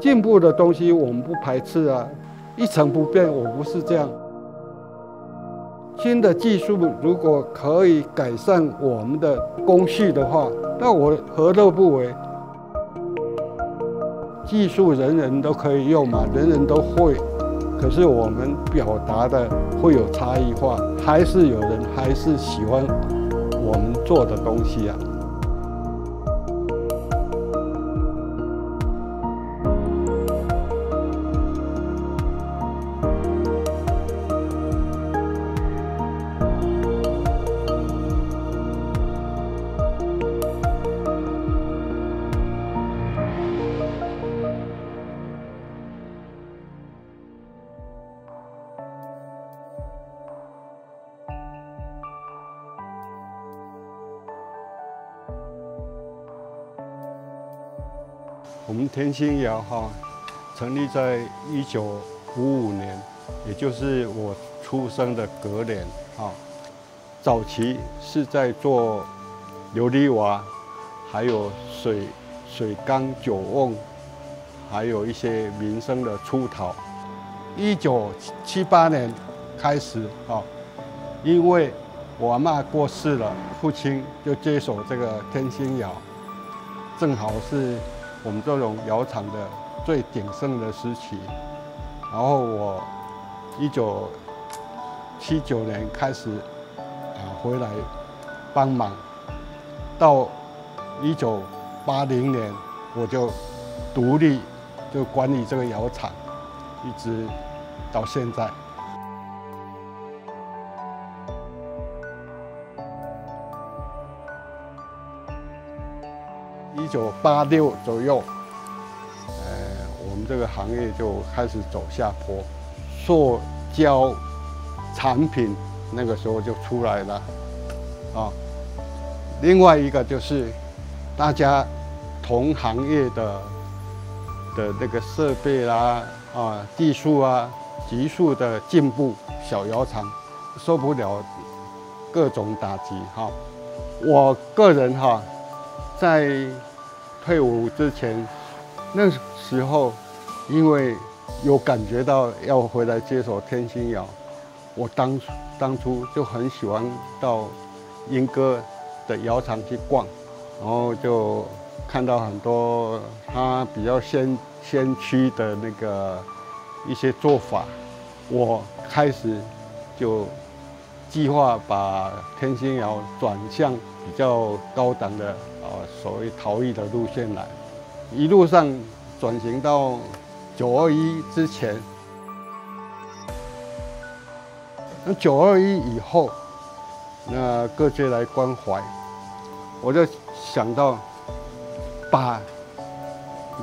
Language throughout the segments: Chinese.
进步的东西我们不排斥啊，一成不变，我不是这样。新的技术如果可以改善我们的工序的话，那我何乐不为？技术人人都可以用嘛，人人都会。可是我们表达的会有差异化，还是有人还是喜欢我们做的东西啊。我们天星窑成立在1955年，也就是我出生的隔年早期是在做琉璃瓦，还有水缸、酒瓮，还有一些民生的出陶。1978年开始因为我阿嬷过世了，父亲就接手这个天星窑，正好是我们这种窑厂的最鼎盛的时期。然后我1979年开始回来帮忙，到1980年我就独立就管理这个窑厂，一直到现在。1986左右，我们这个行业就开始走下坡，塑胶产品那个时候就出来了另外一个就是大家同行业的那个设备啦技术急速的进步，小窑厂受不了各种打击我个人在退伍之前，那时候因为有感觉到要回来接手天星窑，我当初就很喜欢到莺歌的窑厂去逛，然后就看到很多它比较先驱的那个一些做法，我开始就计划把天星窑转向比较高档的所谓陶艺的路线来，一路上转型到921之前。那921以后，那各界来关怀，我就想到把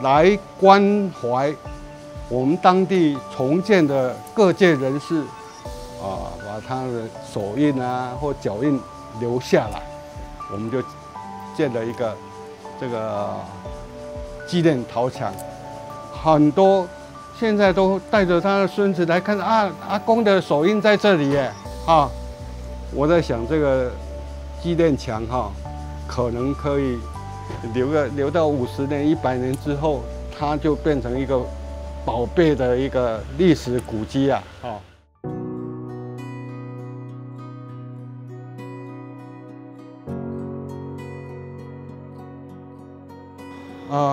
来关怀我们当地重建的各界人士把他的手印或脚印留下来，我们就建了一个这个纪念陶墙，很多现在都带着他的孙子来看阿公的手印在这里耶我在想这个纪念墙可能可以留到50年、100年之后，它就变成一个宝贝的一个历史古迹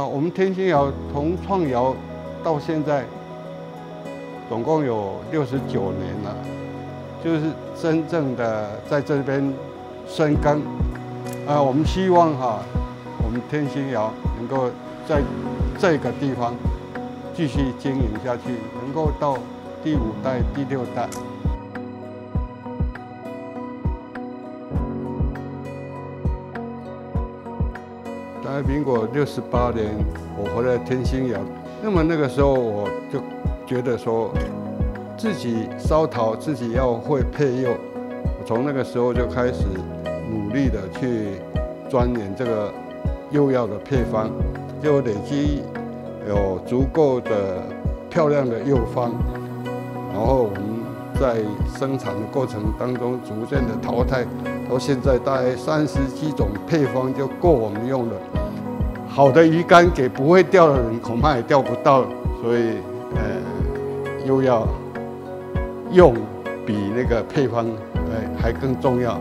我们天星窑从创窑到现在，总共有69年了，就是真正的在这边深耕。我们希望我们天星窑能够在这个地方继续经营下去，能够到第5代、第6代。在民国68年，我回来天星窑，那么那个时候我就觉得说，自己烧陶自己要会配釉，我从那个时候就开始努力的去钻研这个釉药的配方，就累积有足够的漂亮的釉方，然后我们在生产的过程当中逐渐的淘汰，到现在大概30几种配方就够我们用了。好的鱼竿给不会钓的人恐怕也钓不到，所以又要用比那个配方还更重要，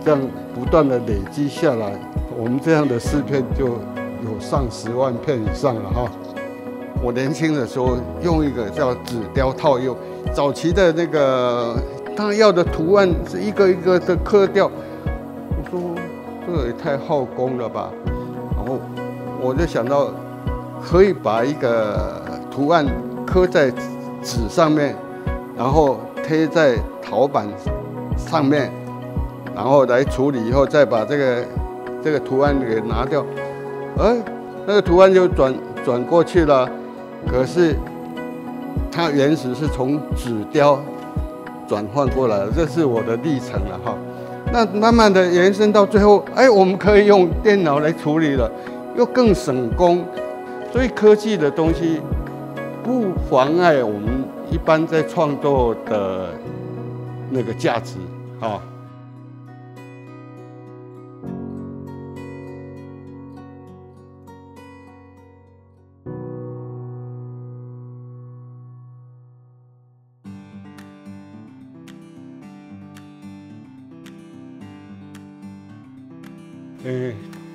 这样不断的累积下来，我们这样的试片就有上10万片以上了哈。我年轻的时候用一个叫纸雕套用，早期的那个他要的图案是一个一个的刻掉，我说这个也太耗工了吧，然后我就想到可以把一个图案刻在纸上面，然后贴在陶板上面，然后来处理以后再把这个图案给拿掉，那个图案就转过去了。可是它原始是从纸雕转换过来的，这是我的历程了哈。那慢慢的延伸到最后，我们可以用电脑来处理了，又更省工。所以科技的东西不妨碍我们一般在创作的那个价值啊。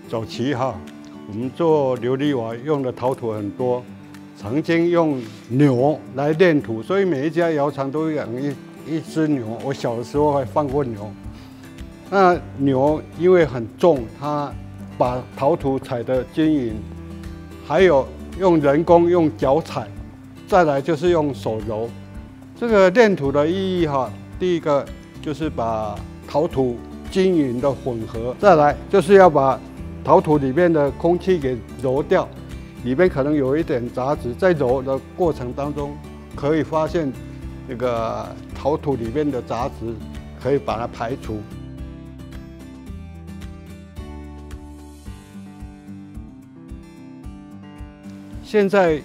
早期哈，我们做琉璃瓦用的陶土很多，曾经用牛来炼土，所以每一家窑厂都养一只牛。我小的时候还放过牛。那牛因为很重，它把陶土踩得均匀，还有用人工用脚踩，再来就是用手揉。这个炼土的意义哈，第一个就是把陶土均匀的混合，再来就是要把陶土里面的空气给揉掉，里面可能有一点杂质，在揉的过程当中可以发现那个陶土里面的杂质，可以把它排除。现在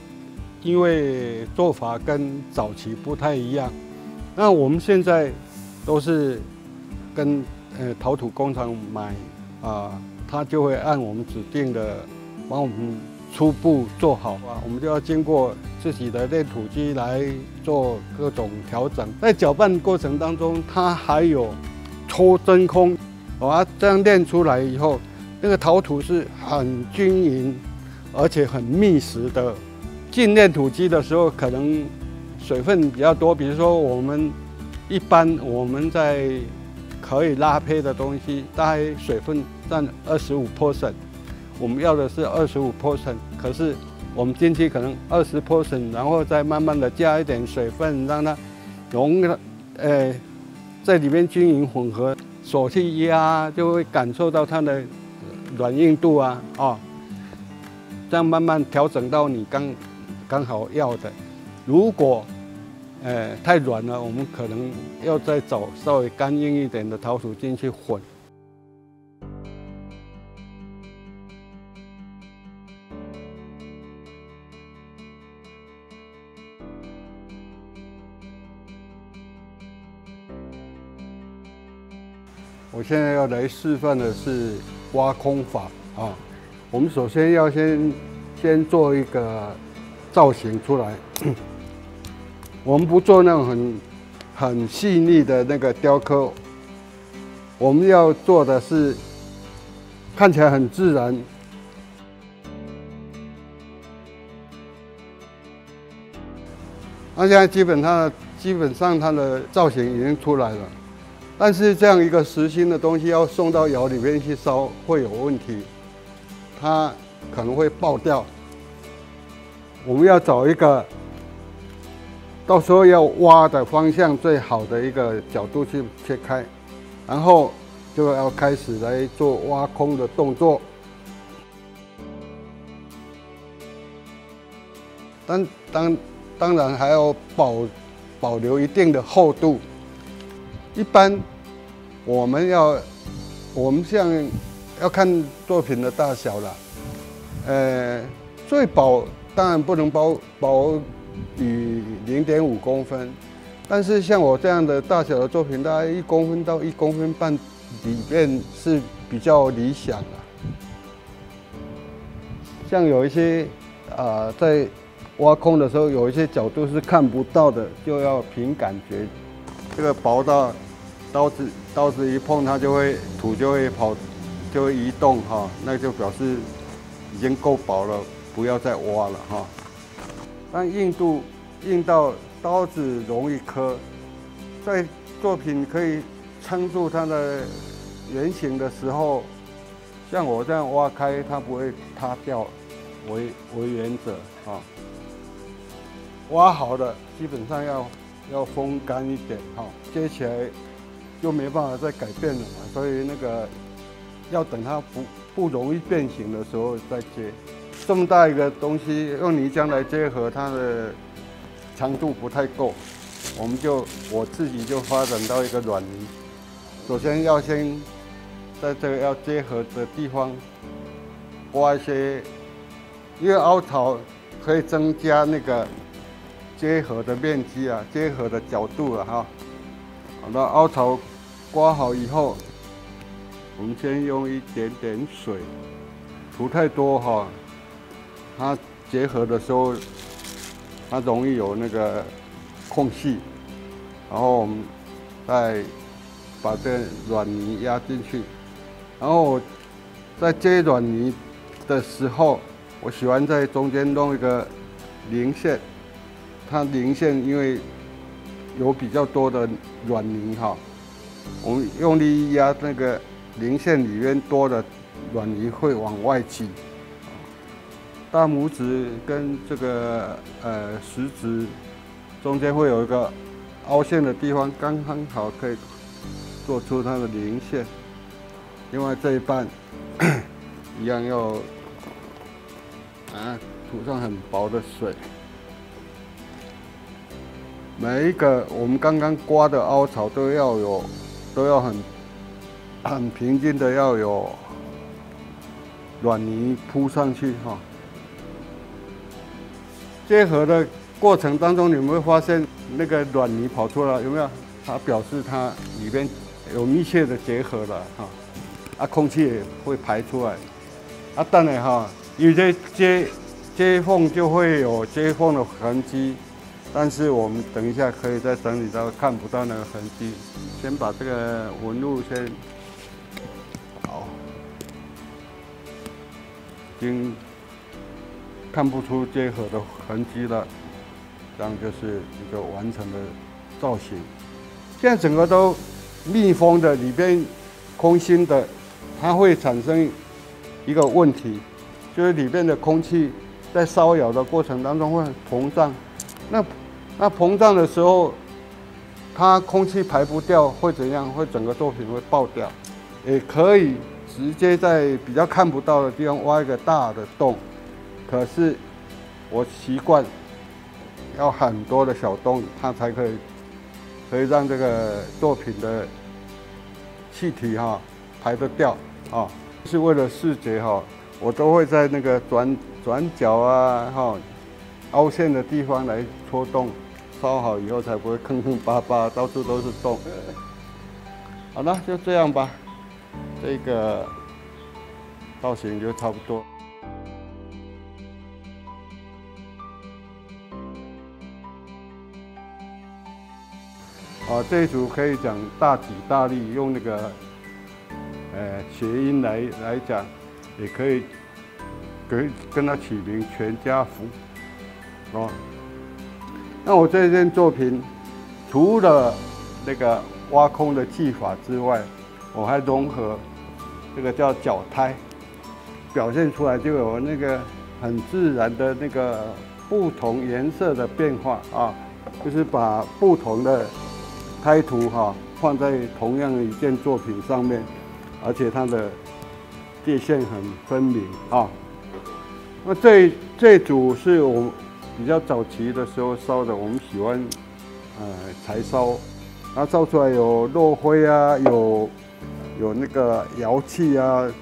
因为做法跟早期不太一样，那我们现在都是跟陶土工厂买他就会按我们指定的帮我们初步做好我们就要经过自己的炼土机来做各种调整。在搅拌过程当中，它还有抽真空，这样炼出来以后，那个陶土是很均匀，而且很密实的。进炼土机的时候，可能水分比较多，比如说一般我们在可以拉坯的东西，大概水分占25%，我们要的是25%，可是我们进去可能20%，然后再慢慢的加一点水分，让它在里面均匀混合，手去压就会感受到它的软硬度这样慢慢调整到你刚好要的。如果太软了，我们可能要再找稍微干硬一点的陶土进去混。我现在要来示范的是挖空法我们首先要先做一个造型出来。我们不做那种很细腻的那个雕刻，我们要做的是看起来很自然。那现在基本上它的造型已经出来了，但是这样一个实心的东西要送到窑里面去烧会有问题，它可能会爆掉。我们要找一个到时候要挖的方向最好的一个角度去切开，然后就要开始来做挖空的动作。当然还要保留一定的厚度。一般我们像要看作品的大小了，最薄当然不能薄于0.5公分，但是像我这样的大小的作品，大概1公分到1公分半里面是比较理想的。像有一些在挖空的时候，有一些角度是看不到的，就要凭感觉。这个薄到刀子一碰，它土就会跑，就会移动哈，那就表示已经够薄了，不要再挖了哈。但硬到刀子容易磕，在作品可以撑住它的圆形的时候，像我这样挖开，它不会塌掉为原则啊。挖好了，基本上要风干一点哈，接起来就没办法再改变了嘛，所以那个要等它不容易变形的时候再接。这么大一个东西用泥浆来结合，它的长度不太够，我自己就发展到一个软泥。首先在这个要结合的地方刮一些，因为凹槽可以增加那个结合的面积啊，结合的角度啊哈。好的，凹槽刮好以后，我们先用一点点水，涂太多哈，它结合的时候它容易有那个空隙，然后我们再把这软泥压进去，然后我在接软泥的时候，我喜欢在中间弄一个零线，它零线因为有比较多的软泥哈，我们用力一压，那个零线里面多的软泥会往外挤。大拇指跟这个食指中间会有一个凹陷的地方，刚刚好可以做出它的零线。另外这一半一样要涂上很薄的水。每一个我们刚刚刮的凹槽都要很平均的要有软泥铺上去哈。结合的过程当中，你们会发现那个软泥跑出来，有没有？它表示它里边有密切的结合了哈，空气也会排出来。当然哈，有些接缝就会有接缝的痕迹，但是我们等一下可以再整理到看不到那个痕迹。先把这个纹路先好，已经看不出结合的痕迹了，这样就是一个完成的造型。现在整个都密封的，里边空心的，它会产生一个问题，就是里面的空气在烧窑的过程当中会膨胀。那膨胀的时候，它空气排不掉，会怎样？会整个作品会爆掉。也可以直接在比较看不到的地方挖一个大的洞。可是我习惯要很多的小洞，它才可以让这个作品的气体排得掉啊。是为了视觉我都会在那个转角啊凹陷的地方来戳洞，烧好以后才不会坑坑巴巴，到处都是洞。好了，就这样吧，这个造型就差不多。这一组可以讲大吉大利，用那个谐音来讲，也可以跟它取名全家福那我这件作品除了那个挖空的技法之外，我还融合这个叫角胎，表现出来就有那个很自然的那个不同颜色的变化就是把不同的胎图放在同样的一件作品上面，而且它的界限很分明那这组是我比较早期的时候烧的，我们喜欢柴烧，它烧出来有落灰有那个窑气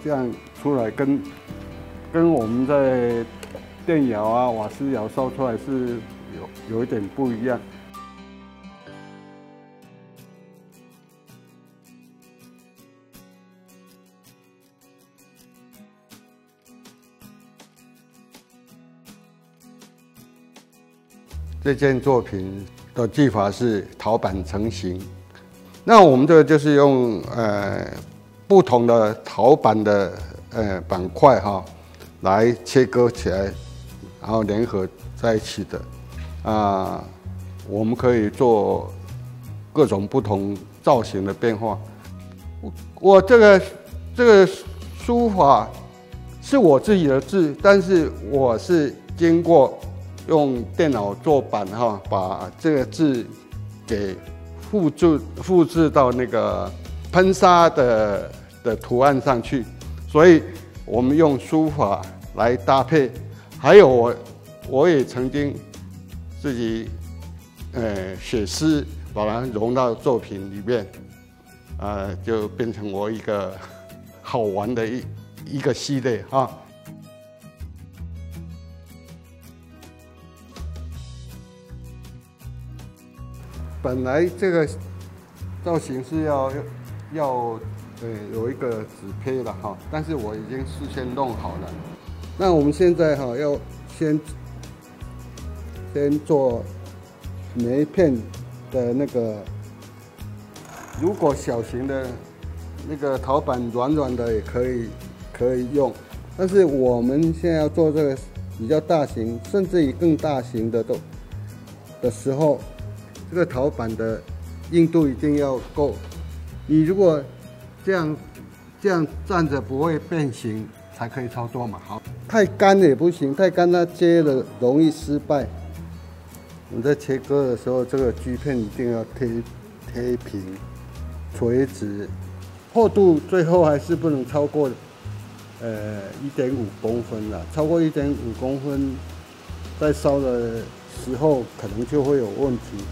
这样出来，跟我们在电窑瓦斯窑烧出来是有一点不一样。这件作品的技法是陶板成型。那我们这个就是用不同的陶板的板块哈，来切割起来，然后联合在一起的。我们可以做各种不同造型的变化。我这个书法是我自己的字，但是我是经过用电脑做版哈，把这个字给复制到那个喷砂的图案上去，所以我们用书法来搭配。还有我也曾经自己写诗，把它融到作品里面，就变成我一个好玩的一个系列哈。本来这个造型是要有一个纸胚了哈，但是我已经事先弄好了。那我们现在哈要先做每一片的那个，如果小型的那个陶板软软的也可以用，但是我们现在要做这个比较大型，甚至于更大型的时候，这个陶板的硬度一定要够。你如果这样站着不会变形，才可以操作嘛。好，太干也不行，太干它接了容易失败。我们在切割的时候，这个锯片一定要贴平、垂直，厚度最后还是不能超过1.5公分啦。超过1.5公分，在烧的时候可能就会有问题，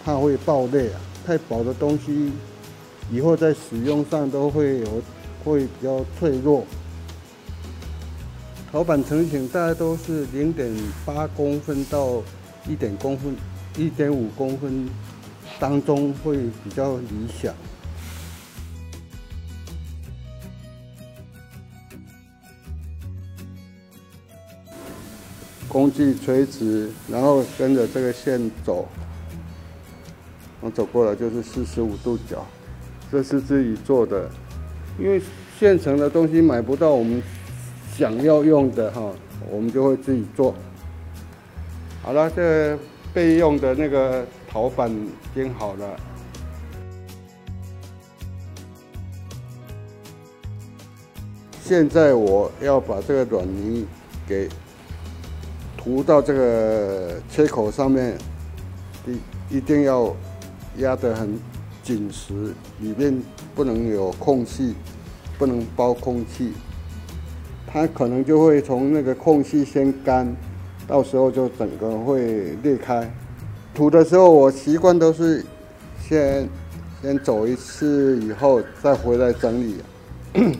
怕会爆裂啊。太薄的东西，以后在使用上都会比较脆弱。陶板成型大概都是0.8公分到1.5公分当中会比较理想。工具垂直，然后跟着这个线走，我走过来就是45度角，这是自己做的，因为现成的东西买不到我们想要用的哈，我们就会自己做。好了，这个备用的那个陶板已经好了。现在我要把这个软泥给涂到这个切口上面，一定要压得很紧实，里面不能有空隙，不能包空气。它可能就会从那个空隙先干，到时候就整个会裂开。涂的时候，我习惯都是先走一次以后再回来整理，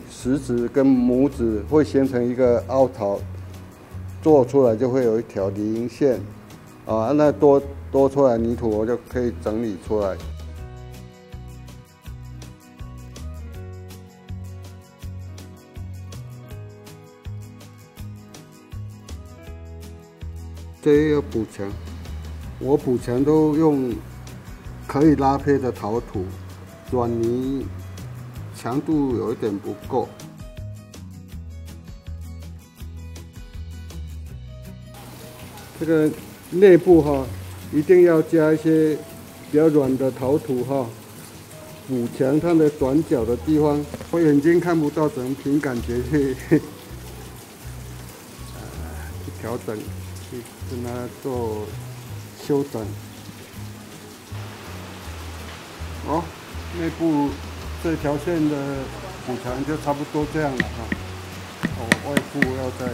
食指跟拇指会形成一个凹槽，做出来就会有一条零线，那多出来泥土我就可以整理出来。这要补墙，我补墙都用可以拉坯的陶土，软泥强度有一点不够。这个内部哈，一定要加一些比较软的陶土哈，补墙它的转角的地方，我眼睛看不到，只能凭感觉去调整。去跟它做修整。好，内部这条线的补墙就差不多这样了哈。外部要再。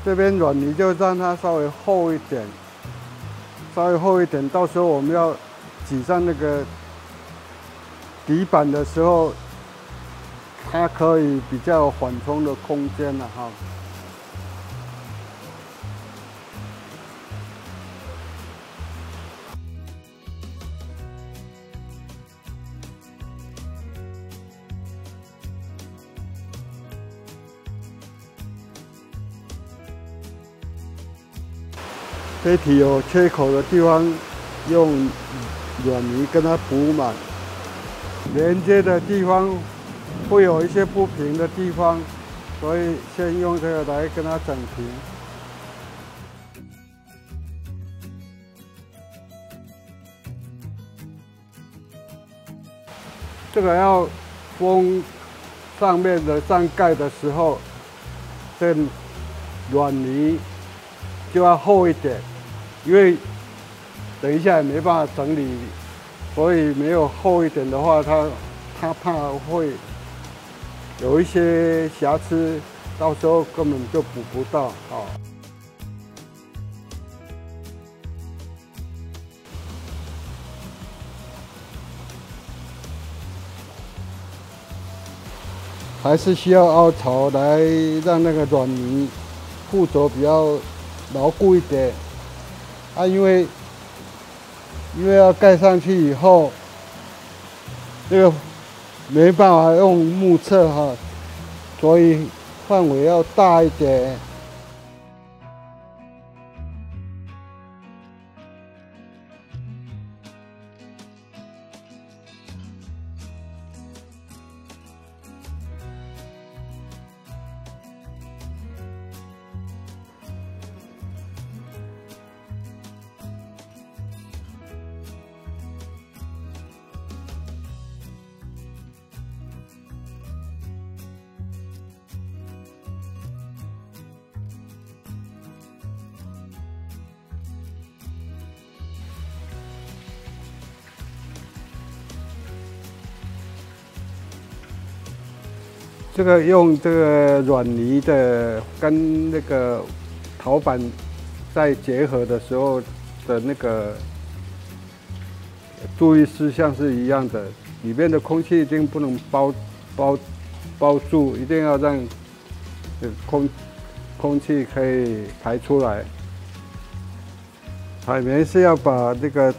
这边软泥就让它稍微厚一点，到时候我们要挤上那个底板的时候，它可以比较有缓冲的空间了哈。杯体有缺口的地方，用软泥跟它补满。连接的地方会有一些不平的地方，所以先用这个来跟它整平。这个要封上面的上盖的时候，这软泥就要厚一点。因为等一下也没办法整理，所以没有厚一点的话，它怕会有一些瑕疵，到时候根本就补不到啊。还是需要凹槽来让那个软泥附着比较牢固一点。因为要盖上去以后，这个没办法用目测哈，所以范围要大一点。这个用这个软泥的跟那个陶板在结合的时候的那个注意事项是一样的，里面的空气一定不能包住，一定要让空气可以排出来。海绵是要把这个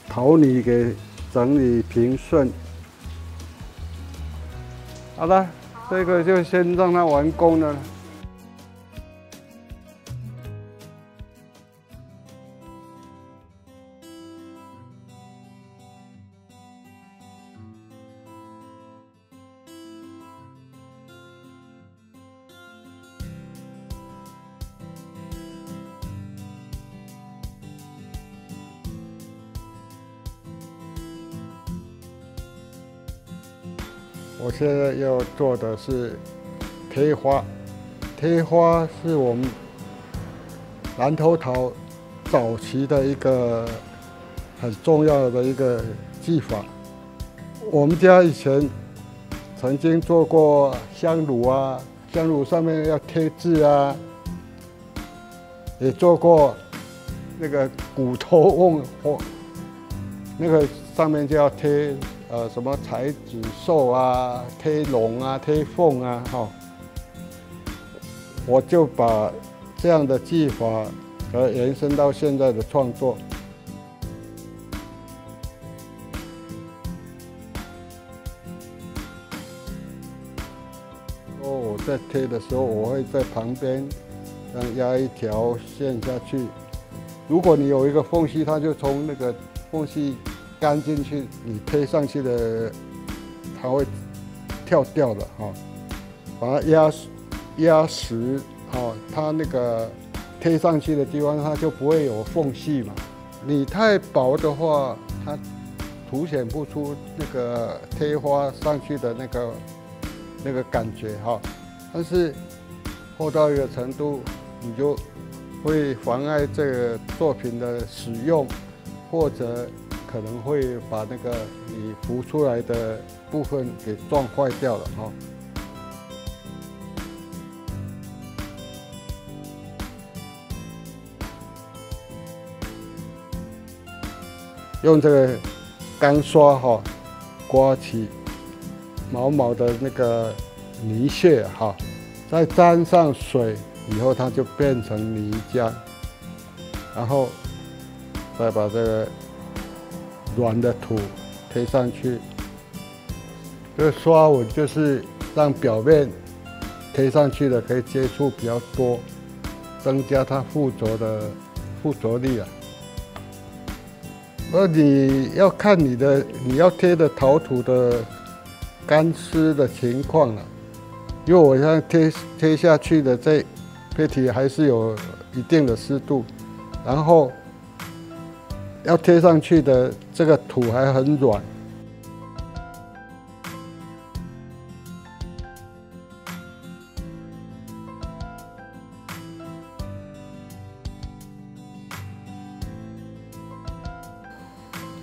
陶泥给整理平顺。好了，这个就先让它完工了。我现在要做的是贴花，贴花是我们南投陶早期的一个很重要的一个技法。我们家以前曾经做过香炉啊，香炉上面要贴字啊，也做过那个骨头瓮，那个上面就要贴。什么彩纸兽啊、贴龙啊、贴凤啊，我就把这样的技法延伸到现在的创作。我在贴的时候，我会在旁边压一条线下去。如果你有一个缝隙，它就从那个缝隙干进去，你贴上去的，它会跳掉的哈。把它压实，它那个贴上去的地方，它就不会有缝隙嘛。你太薄的话，它凸显不出那个贴花上去的那个感觉哈。但是厚到一个程度，你就会妨碍这个作品的使用，或者可能会把那个你浮出来的部分给撞坏掉了哈。用这个钢刷刮起毛毛的那个泥屑哈，再沾上水以后，它就变成泥浆，然后再把这个软的土贴上去。这个刷纹就是让表面贴上去的可以接触比较多，增加它附着力啊。而你要看你要贴的陶土的干湿的情况了，因为我现在贴下去的这胚体还是有一定的湿度，然后要贴上去的这个土还很软。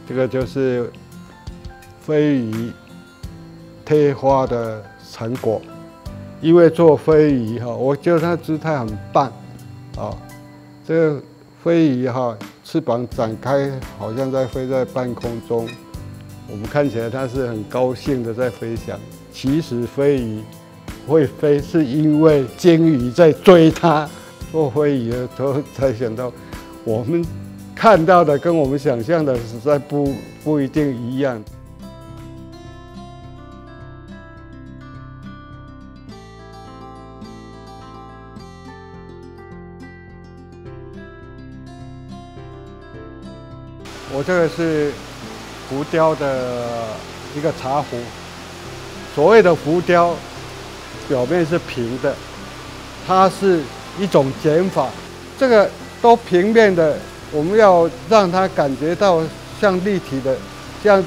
这个就是飞鱼贴花的成果。因为做飞鱼哈，我觉得它姿态很棒啊。这个飞鱼哈，翅膀展开，好像飞在半空中。我们看起来它是很高兴的在飞翔。其实飞鱼会飞，是因为鲸鱼在追它。做飞鱼的时候才想到，我们看到的跟我们想象的实在不一定一样。我这个是浮雕的一个茶壶。所谓的浮雕，表面是平的，它是一种减法。这个都平面的，我们要让它感觉到像立体的，像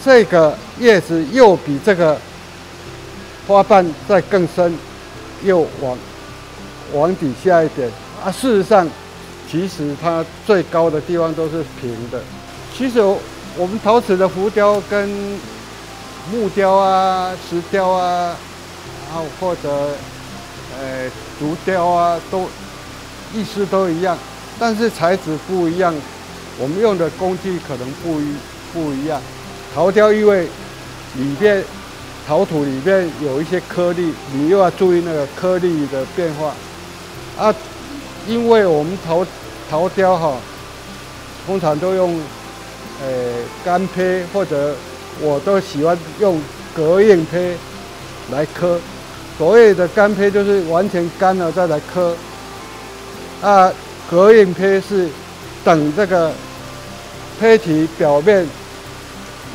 这个叶子又比这个花瓣再更深，又往底下一点啊。事实上，其实它最高的地方都是平的。其实我们陶瓷的浮雕跟木雕啊、石雕啊，或者竹雕啊，意思都一样，但是材质不一样，我们用的工具可能不一样。陶雕因为陶土里面有一些颗粒，你又要注意那个颗粒的变化啊。因为我们陶雕哈，通常都用干胚，或者我都喜欢用隔硬胚来刻。所谓的干胚就是完全干了再来刻，隔硬胚是等这个胚体表面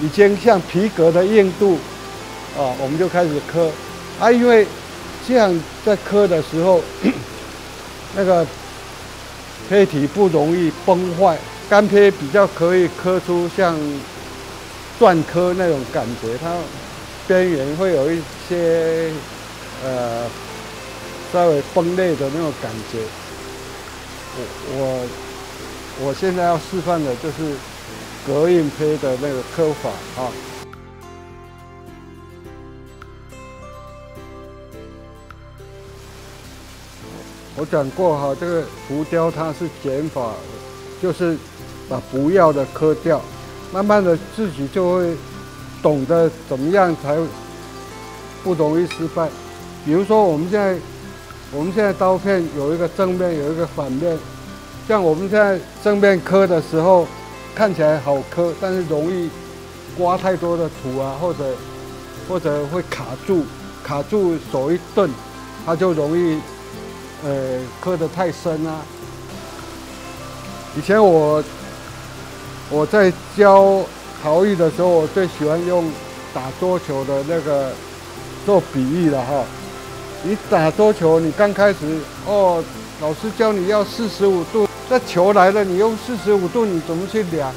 已经像皮革的硬度我们就开始刻因为这样在刻的时候，那个胚体不容易崩坏，干胚比较可以刻出像篆刻那种感觉，它边缘会有一些稍微崩裂的那种感觉。我现在要示范的就是隔硬胚的那个刻法我讲过这个浮雕它是减法，就是把不要的刻掉，慢慢的自己就会懂得怎么样才不容易失败。比如说我们现在刀片有一个正面，有一个反面，像我们现在正面刻的时候看起来好刻，但是容易刮太多的土或者会卡住手一顿，它就容易刻得太深啊。以前我在教陶艺的时候，我最喜欢用打桌球的那个做比喻了你打桌球，你刚开始老师教你要45度，那球来了，你用45度，你怎么去量？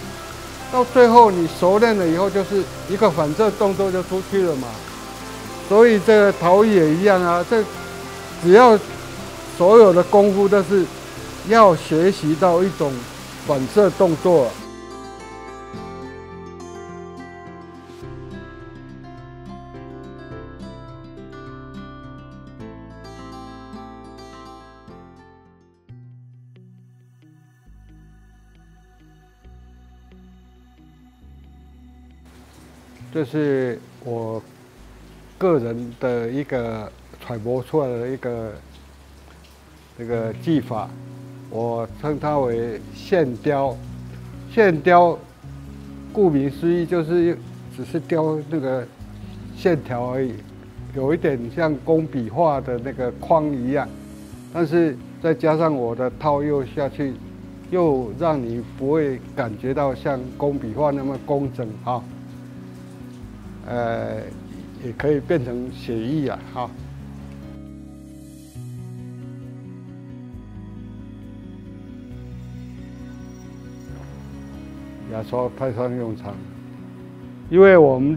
到最后你熟练了以后，就是一个反射动作就出去了嘛。所以这个陶艺也一样这只要所有的功夫都是要学习到一种反射动作。这是我个人的一个揣摩出来的一个这个技法，我称它为线雕。线雕，顾名思义就是只是雕那个线条而已，有一点像工笔画的那个框一样，但是再加上我的套釉下去，又让你不会感觉到像工笔画那么工整啊。也可以变成写意啊，哈。牙刷派上用场，因为我们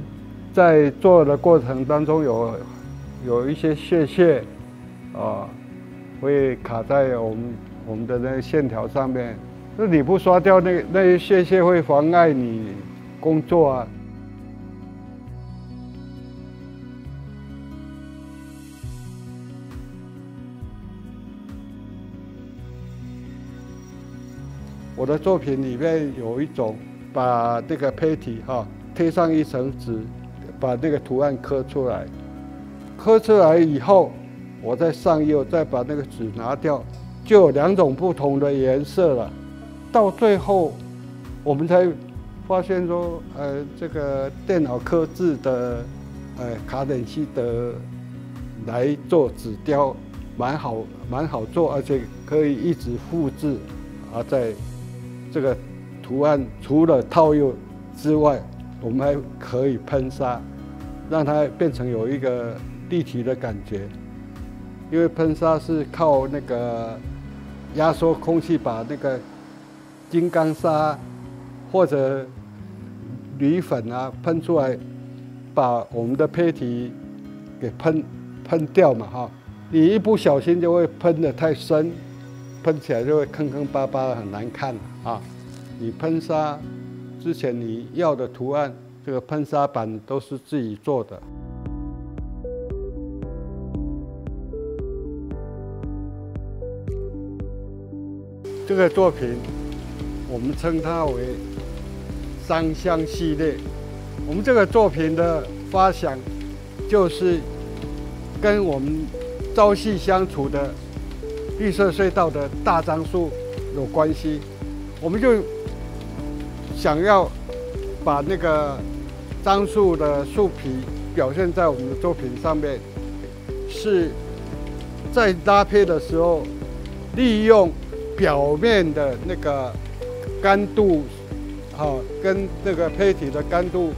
在做的过程当中有一些屑屑啊，会卡在我们的那个线条上面。那你不刷掉那些屑屑，会妨碍你工作啊。我的作品里面有一种把这个胚体贴上一层纸，把那个图案刻出来。刻出来以后，我再上釉，再把那个纸拿掉，就有2种不同的颜色了。到最后，我们才发现说，这个电脑刻制的卡点西德来做纸雕，蛮好做，而且可以一直复制在这个图案除了套釉之外，我们还可以喷砂，让它变成有一个立体的感觉。因为喷砂是靠那个压缩空气，把那个金刚砂或者铝粉喷出来，把我们的胚体给喷掉嘛你一不小心就会喷得太深。喷起来就会坑坑巴巴的，很难看你喷砂之前你要的图案，这个喷砂板都是自己做的。这个作品我们称它为桑香系列。我们这个作品的发想就是跟我们朝夕相处的绿色隧道的大樟树有关系，我们就想要把那个樟树的树皮表现在我们的作品上面，是在搭配的时候利用表面的那个干度，跟那个胚体的干度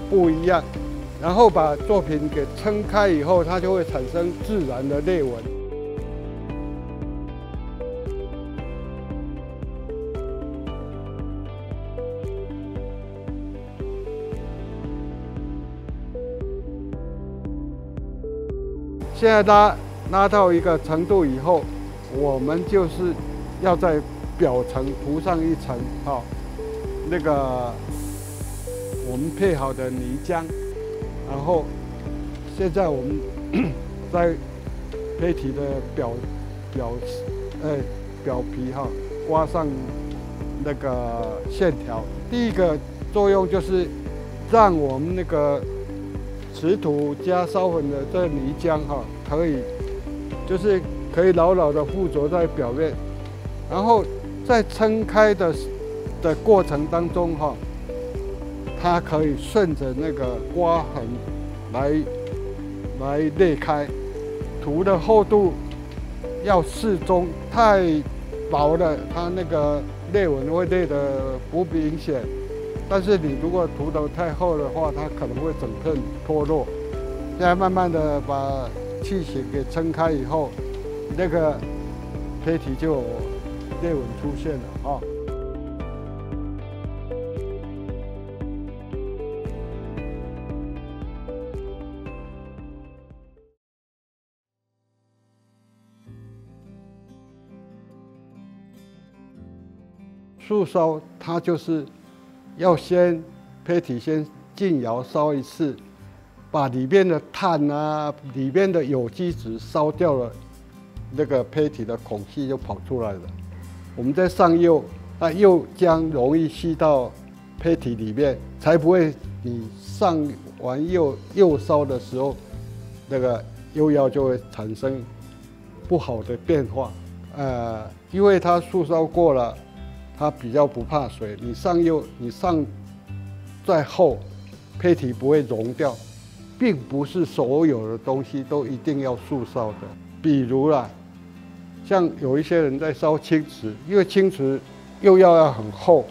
不一样，然后把作品给撑开以后，它就会产生自然的裂纹。现在拉到一个程度以后，我们就是要在表层涂上一层那个我们配好的泥浆，然后现在我们在胚体的表皮刮上那个线条。第一个作用就是让我们那个瓷土加烧粉的这泥浆可以牢牢的附着在表面，然后在撑开的过程当中它可以顺着那个刮痕来裂开。涂的厚度要适中，太薄了它那个裂纹会裂得不明显。但是你如果涂得太厚的话，它可能会整片脱落。现在慢慢的把器型给撑开以后，那个胚体就有裂纹出现了素烧它就是要胚体先进窑烧一次，把里面的碳里面的有机质烧掉了，那个胚体的孔隙就跑出来了。我们再上釉，釉浆容易吸到胚体里面，才不会你上完釉烧的时候，那个釉药就会产生不好的变化。因为它素烧过了，它比较不怕水。你上釉，你上再厚，胚体不会溶掉。并不是所有的东西都一定要素烧的。比如啦，像有一些人在烧青瓷，因为青瓷釉药要很厚，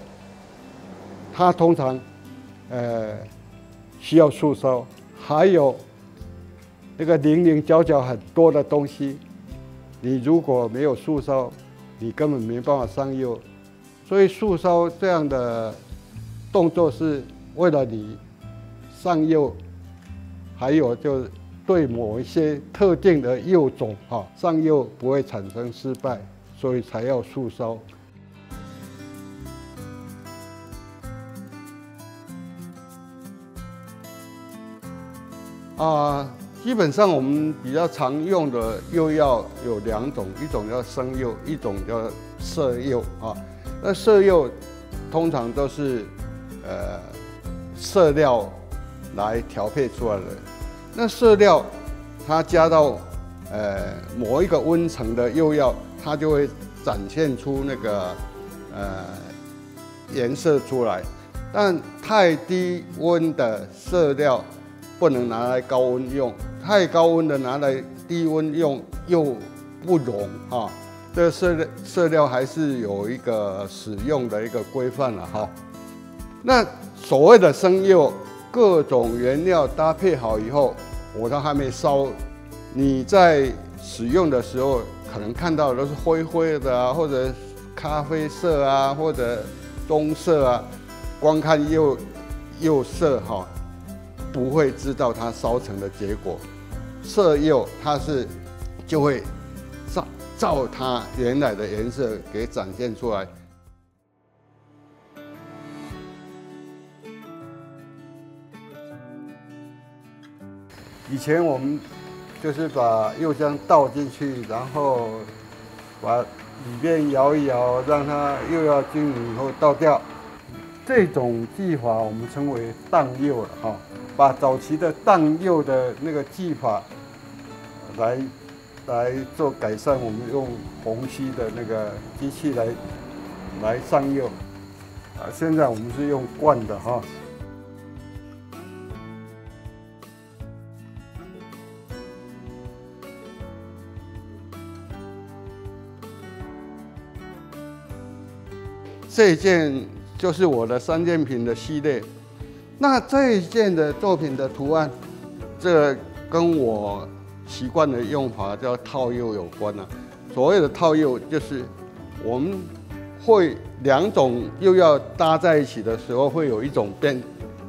它通常需要素烧。还有那个棱棱角角很多的东西，你如果没有素烧，你根本没办法上釉。所以素烧这样的动作是为了你上釉，还有就是对某一些特定的釉种上釉不会产生失败，所以才要素烧。基本上我们比较常用的釉药有2种，一种叫生釉，一种叫色釉那色釉通常都是色料来调配出来的。那色料它加到某一个温层的釉药，它就会展现出那个颜色出来。但太低温的色料不能拿来高温用，太高温的拿来低温用又不溶这个色料还是有一个使用的一个规范了那所谓的生釉，各种原料搭配好以后，我都还没烧，你在使用的时候可能看到的都是灰灰的或者咖啡色或者棕色光看釉色不会知道它烧成的结果。色釉它就会照它原来的颜色给展现出来。以前我们就是把釉浆倒进去，然后把里面摇一摇，让它釉药均匀以后倒掉。这种技法我们称为荡釉了把早期的荡釉的那个技法来做改善，我们用虹吸的那个机器来上釉现在我们是用灌的这一件就是我的3件品的系列。那这一件的作品的图案，这个跟我习惯的用法叫套釉有关所谓的套釉，就是我们会2种釉药搭在一起的时候，会有一种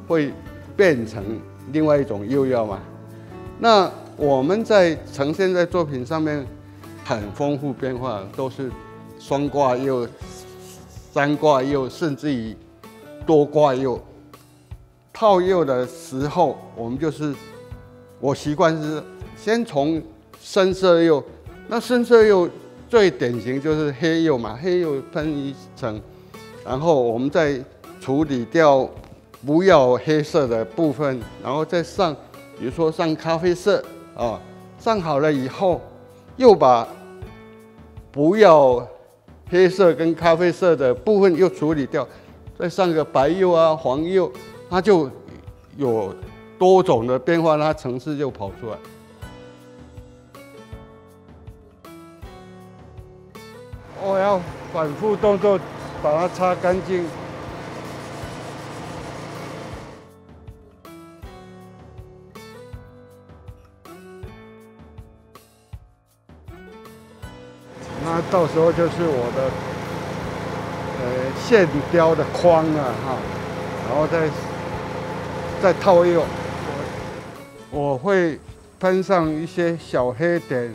会变成另外一种釉药嘛。那我们在呈现在作品上面很丰富变化，都是双挂釉、3挂釉，甚至于多挂釉。套釉的时候，我习惯是先从深色釉，那深色釉最典型就是黑釉嘛，黑釉喷一层，然后我们再处理掉不要黑色的部分，然后再上，比如说上咖啡色上好了以后，又把不要黑色跟咖啡色的部分又处理掉，再上个白釉黄釉，它就有多种的变化，它层次就跑出来。我要反复动作把它擦干净。那到时候就是我的线雕的框然后再套釉，我会喷上一些小黑点，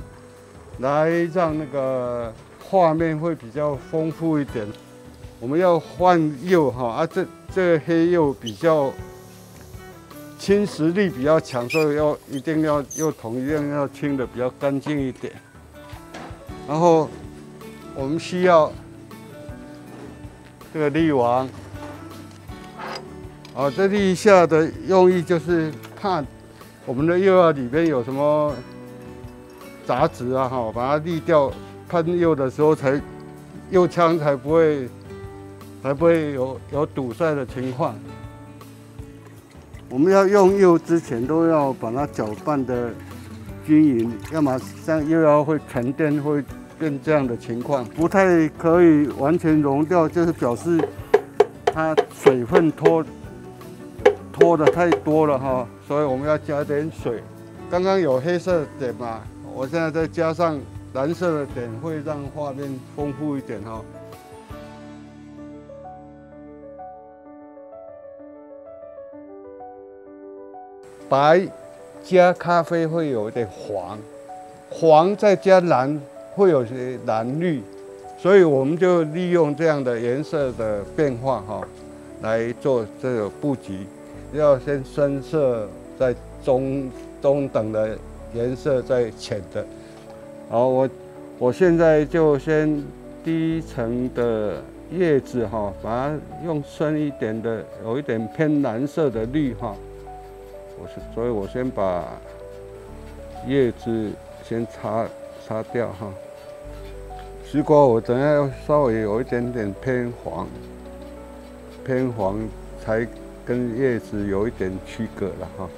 来让那个画面会比较丰富一点。我们要换釉这个黑釉比较侵蚀力比较强，所以一定要釉桶一定要清的比较干净一点。然后我们需要这个滤网。这滤一下的用意就是怕我们的釉料里面有什么杂质啊，哈，把它滤掉，喷釉的时候釉枪才不会有堵塞的情况。我们要用釉之前都要把它搅拌的均匀，要么像釉料会沉淀，会变这样的情况，不太可以完全溶掉，就是表示它水分脱的太多了哈，所以我们要加点水。刚刚有黑色点嘛，我现在再加上蓝色的点，会让画面丰富一点哈。白加咖啡会有一点黄，黄再加蓝会有些蓝绿，所以我们就利用这样的颜色的变化哈，来做这个布局。要先深色，再中等的颜色，再浅的。好，我现在就先第一层的叶子哈，把它用深一点的，有一点偏蓝色的绿哈。所以我先把叶子先擦掉哈。西瓜我等下要稍微有一点点偏黄才跟叶子有一点区隔了哈。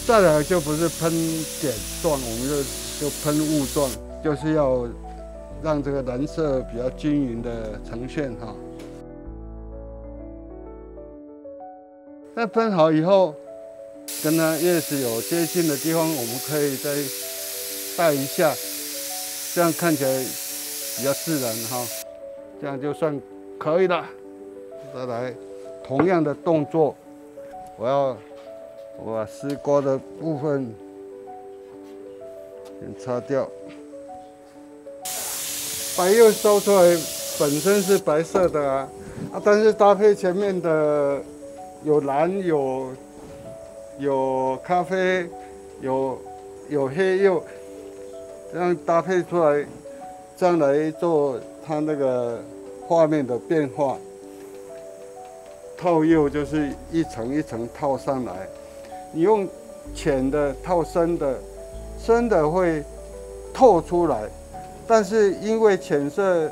再来就不是喷点状，我们就喷雾状，就是要让这个蓝色比较均匀的呈现哈。那喷好以后，跟它叶子有接近的地方，我们可以再带一下，这样看起来比较自然哈。这样就算可以了。再来，同样的动作，我把丝瓜的部分先擦掉。白釉烧出来本身是白色的啊，但是搭配前面的。有蓝，有咖啡，有黑釉，这样搭配出来，这样来做它那个画面的变化。套釉就是一层一层套上来，你用浅的套深的，深的会透出来，但是因为浅色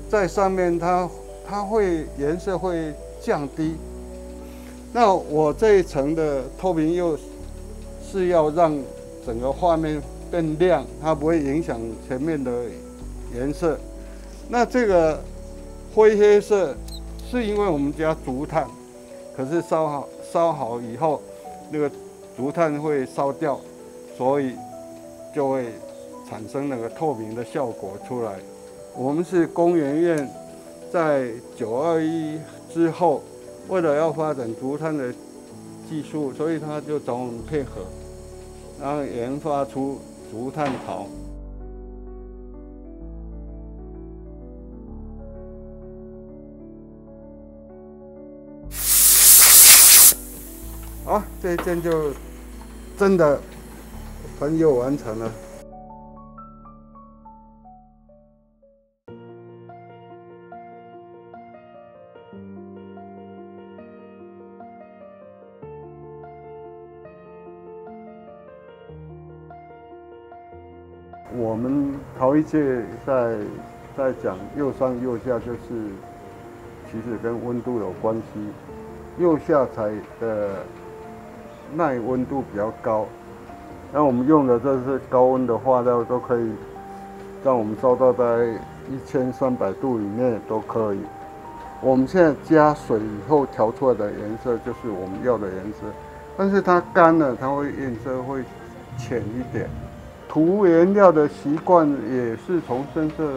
在上面它会颜色会降低。那我这一层的透明釉是要让整个画面变亮，它不会影响前面的颜色。那这个灰黑色是因为我们加竹炭，可是烧好以后，那个竹炭会烧掉，所以就会产生那个透明的效果出来。我们是工研院在921之后。为了要发展竹炭的技术，所以他就找我们配合，然后研发出竹炭陶。好，这一件就真的喷釉完成了。我们陶艺界在讲釉上釉下，就是其实跟温度有关系。釉下材的耐温度比较高，那我们用的这是高温的化料，都可以让我们烧到大概1300度以内都可以。我们现在加水以后调出来的颜色就是我们要的颜色，但是它干了，它会颜色会浅一点。涂颜料的习惯也是从深色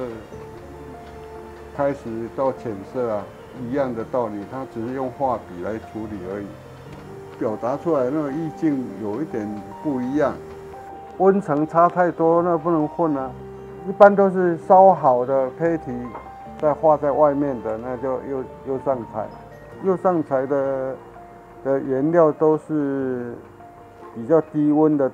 开始到浅色啊，一样的道理，它只是用画笔来处理而已，表达出来那个意境有一点不一样。温层差太多，那不能混啊。一般都是烧好的胚体，再画在外面的，那就釉上彩。釉上彩的原料都是比较低温的。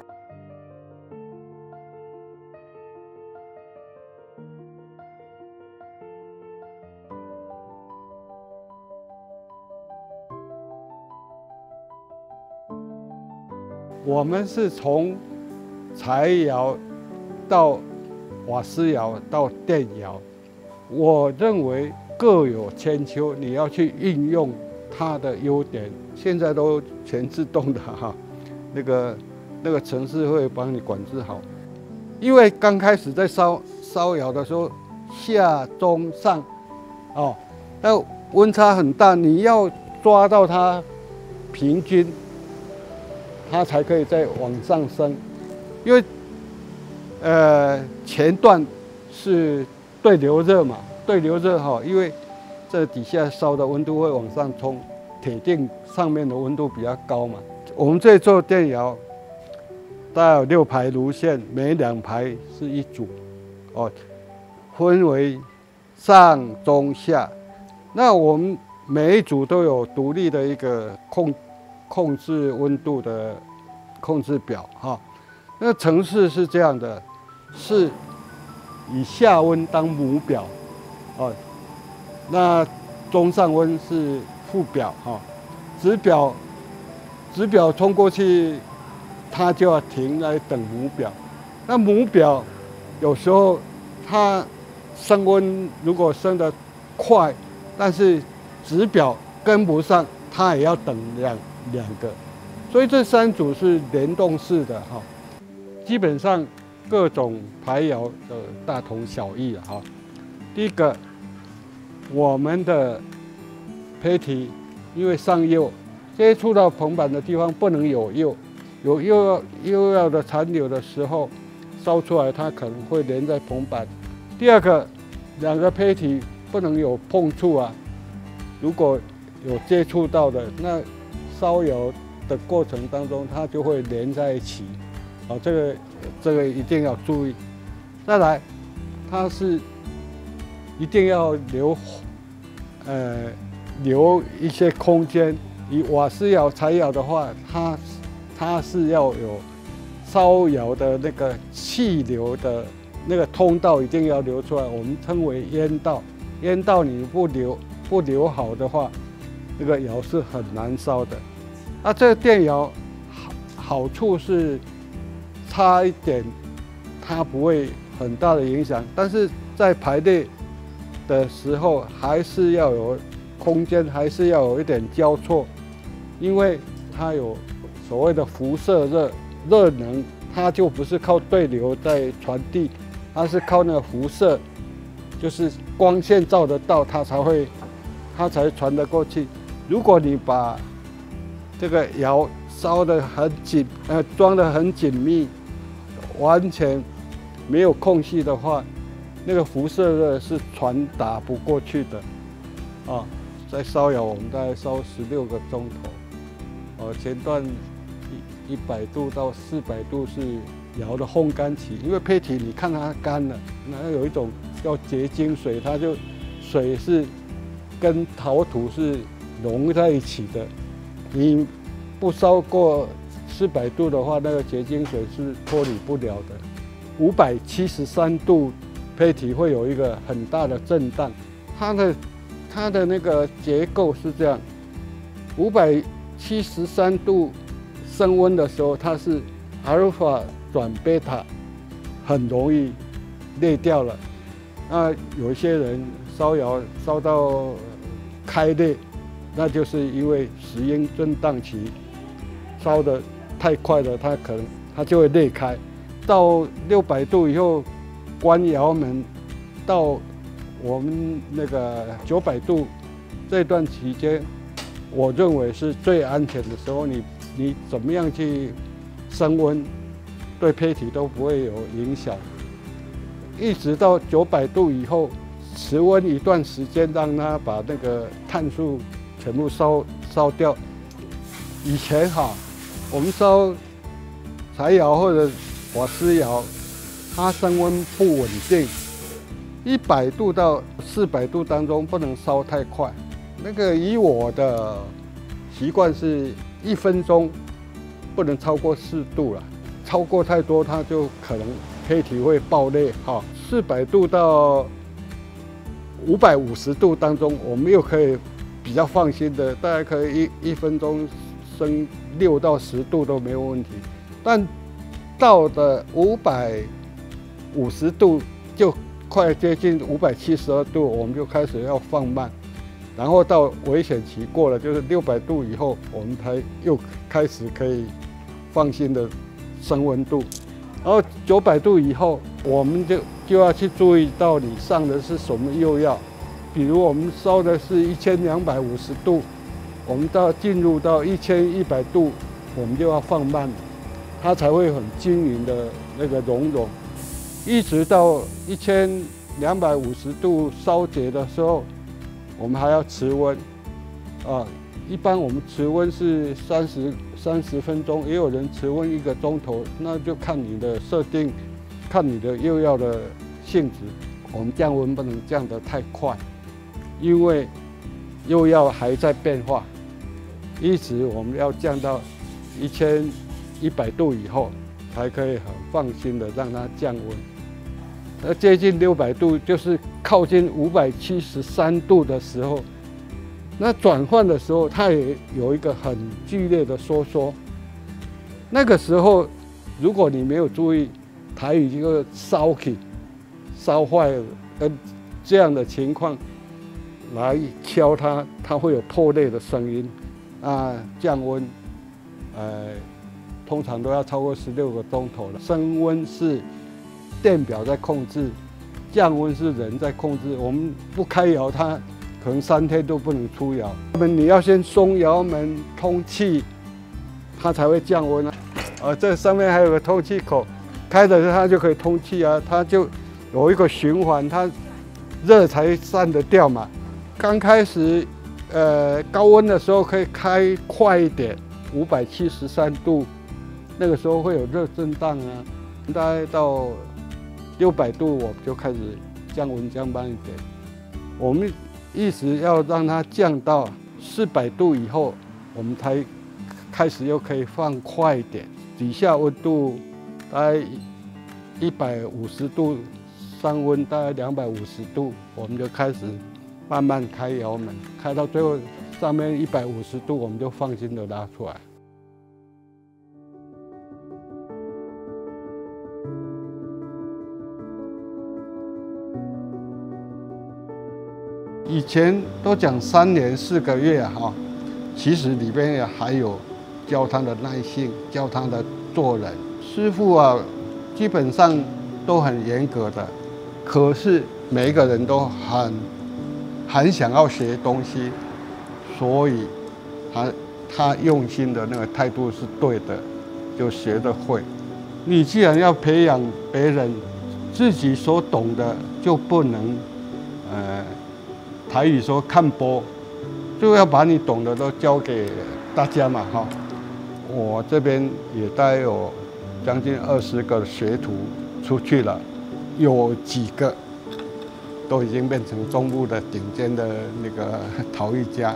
我们是从柴窑到瓦斯窑到电窑，我认为各有千秋，你要去运用它的优点。现在都全自动的哈，那个程式会帮你管制好。因为刚开始在烧窑的时候，下中上，哦，那温差很大，你要抓到它平均，它才可以再往上升。因为前段是对流热嘛，对流热哈，因为这底下烧的温度会往上冲，铁定上面的温度比较高嘛。我们这做电窑，大概有6排炉线，每2排是1组，哦，分为上中下。那我们每一组都有独立的一个控制温度的控制表哈。那程式是这样的，是以下温当母表，哦，那中上温是副表哈，子表冲过去，它就要停来等母表。那母表有时候它升温如果升得快，但是子表跟不上，它也要等两个，所以这3组是联动式的哈。基本上各种排窑的大同小异哈。第一个，我们的胚体因为上釉，接触到硼板的地方不能有釉，有釉料的残留的时候，烧出来它可能会粘在硼板。第二个，2个胚体不能有碰触啊，如果有接触到的，那烧窑的过程当中它就会连在一起。好，这个一定要注意。再来，它是一定要留一些空间。以瓦斯窑、柴窑的话，它是要有烧窑的那个气流的那个通道一定要留出来，我们称为烟道。烟道你不留好的话，那个窑是很难烧的。啊，这个电窑好处是差一点，它不会很大的影响，但是在排列的时候还是要有空间，还是要有一点交错，因为它有所谓的辐射热能，它就不是靠对流在传递，它是靠那个辐射，就是光线照得到，它才传得过去。如果你把这个窑烧得很紧，装得很紧密，完全没有空隙的话，那个辐射热是传达不过去的，啊，在烧窑我们大概烧16个钟头，前段100度到400度是窑的烘干期，因为胚体你看它干了，那有一种叫结晶水，它就水是跟陶土是融在一起的，你不烧过400度的话，那个结晶水是脱离不了的。573度胚体会有一个很大的震荡，它的那个结构是这样，573度升温的时候，它是阿尔法转贝塔，很容易裂掉了。那有一些人烧窑烧到开裂，那就是因为石英震荡期烧得太快了，它就会裂开。到600度以后关窑门，到我们那个900度这段期间，我认为是最安全的时候。你怎么样去升温，对胚体都不会有影响。一直到900度以后，持温一段时间，让它把那个碳素全部烧掉。以前哈，我们烧柴窑或者瓦斯窑，它升温不稳定，100度到400度当中不能烧太快。那个以我的习惯是1分钟不能超过4度了，超过太多它就可能胚体会爆裂哈。400度到550度当中，我们又可以比较放心的，大概可以1分钟升6到10度都没有问题。但到了550度，就快接近572度，我们就开始要放慢。然后到危险期过了，就是600度以后，我们才又开始可以放心的升温度。然后900度以后，我们就要去注意到你上的是什么釉药。比如我们烧的是1250度，我们进入到1100度，我们就要放慢，它才会很均匀的那个熔融。一直到1250度烧结的时候，我们还要持温，一般我们持温是30分钟，也有人持温1个钟头，那就看你的设定，看你的釉药的性质。我们降温不能降得太快，因为釉药还在变化，一直我们要降到1100度以后，才可以很放心的让它降温。而接近600度，就是靠近573度的时候，那转换的时候，它也有一个很剧烈的收缩。那个时候，如果你没有注意，台语这个烧起、烧坏了，这样的情况来敲它，它会有破裂的声音。降温，通常都要超过16个钟头了。升温是电表在控制，降温是人在控制。我们不开窑，它可能3天都不能出窑。你要先松窑门通气，它才会降温啊。这上面还有个通气口，开的时候它就可以通气啊，它就有一个循环，它热才散得掉嘛。刚开始高温的时候可以开快一点，573度，那个时候会有热震荡啊。大概到600度，我们就开始降温降慢一点。我们一直要让它降到400度以后，我们才开始又可以放快一点。底下温度大概150度，上温大概250度，我们就开始慢慢开窑门，开到最后上面150度，我们就放心的拉出来。以前都讲3年4个月哈，其实里边也还有教他的耐性，教他的做人。师傅啊，基本上都很严格的，可是每一个人都很想要学东西，所以他用心的那个态度是对的，就学得会。你既然要培养别人，自己所懂的就不能台语说看播，就要把你懂的都教给大家嘛哈。我这边也大概有将近20个学徒出去了，有几个都已经变成中部的顶尖的那个陶艺家。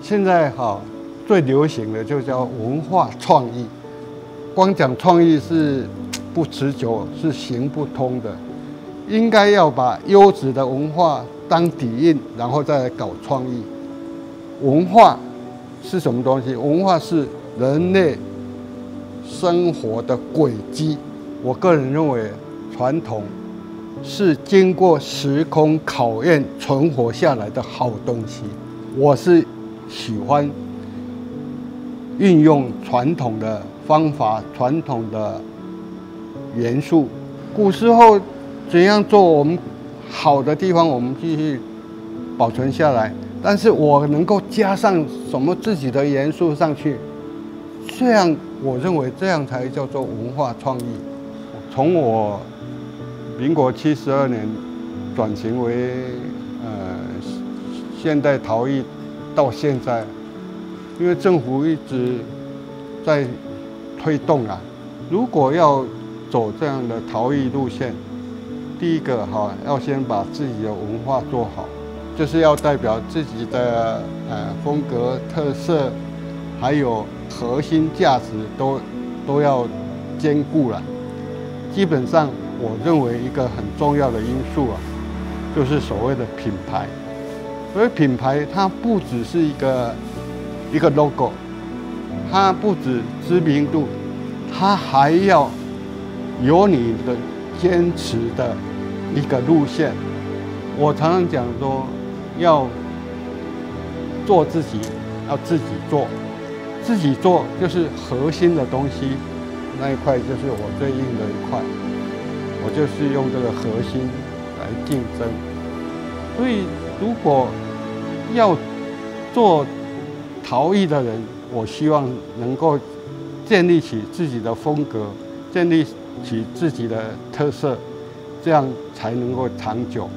现在哈最流行的就叫文化创意，光讲创意是不持久，是行不通的。应该要把优质的文化当底蕴，然后再来搞创意。文化是什么东西？文化是人类生活的轨迹。我个人认为，传统是经过时空考验存活下来的好东西。我是喜欢运用传统的方法、传统的元素。古时候怎样做，我们好的地方我们继续保存下来，但是我能够加上什么自己的元素上去，这样我认为这样才叫做文化创意。从我民国72年转型为现代陶艺到现在，因为政府一直在推动啊，如果要走这样的陶艺路线，第一个要先把自己的文化做好，就是要代表自己的风格特色，还有核心价值都要兼顾了。基本上我认为一个很重要的因素啊，就是所谓的品牌。所以品牌它不只是一个 logo， 它不止知名度，它还要有你的坚持的一个路线。我常常讲说，要做自己，要自己做，自己做就是核心的东西，那一块就是我最硬的一块，我就是用这个核心来竞争。所以如果要做陶艺的人，我希望能够建立起自己的风格，建立起自己的特色，这样才能够长久。